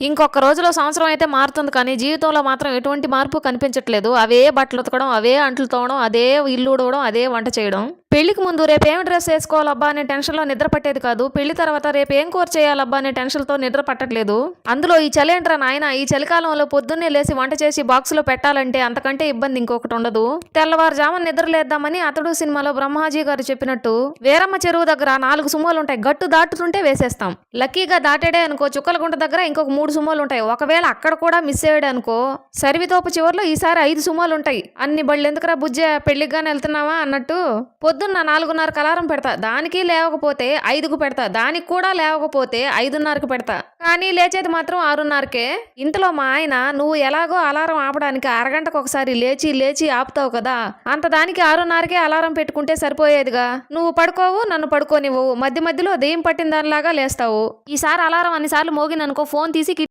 ఇంకొక రోజులో సంవత్సరం అయితే మారుతుంది కానీ జీవితంలో మాత్రం ఎటువంటి మార్పు కనిపించట్లేదు. అవే బట్టలు ఉతకడం, అవే అంట్లు తోమడం, అదే ఇల్లు ఊడవడం, అదే వంట చేయడం. పెళ్లికి ముందు రేపేం డ్రెస్ వేసుకోవాలబ్బా అనే టెన్షన్‌లో నిద్ర పట్టేది కాదు. పెళ్లి తర్వాత రేపేం కూర చేయాలబ్బా అనే టెన్షన్‌తో నిద్ర పట్టట్లేదు. అందులో ఈ చలేంట్రా నాయనా, ఈ చలికాలంలో పొద్దున్నే లేసి వంట చేసి బాక్స్‌లో పెట్టాలంటే అంతకంటే ఇబ్బంది ఇంకొకటి ఉండదు. తెల్లవారుజామున నిద్ర లేద్దామని 'అతడు' సినిమాలో బ్రహ్మాజీ గారు చెప్పినట్టు వీరమ్మ చెరువు దగ్గర 4 సుమోలుంటాయి. గట్టు దాటుతుంటే వేసేస్తాం. లక్కీగా దాటాడే అనుకో చుక్కలగుంట దగ్గర ఇంకొక 3 సుమోలుంటాయి. ఒకవేళ అక్కడ కూడా మిస్ అయ్యాడు అనుకో సరివితోపు చివర్లో ఈసారి 5 సుమోలుంటాయి. అన్ని బళ్ళెందుకురా బుజ్జే పెళ్లికిగాని వెళ్తున్నావా అన్నట్టు పొద్దున్న 4:30కి అలారం పెడతా. దానికి లేవకపోతే 5కు పెడతా. దానికి కూడా లేవకపోతే 5:30కి పెడతా. కానీ లేచేది మాత్రం 6:30కే. ఇంతలో మా ఆయన నువ్వు ఎలాగో అలారం ఆపడానికి అరగంటకు ఒకసారి లేచి లేచి ఆపుతావు కదా, అంత దానికి 6:30కే అలారం పెట్టుకుంటే సరిపోయేదిగా. నువ్వు పడుకోవు, నన్ను పడుకోనివ్వవు, మధ్య మధ్యలో దెయ్యం పట్టిన దానిలాగా లేస్తావు. ఈసారి అలారం అన్నిసార్లు మోగిందనుకో ఫోన్ తీసి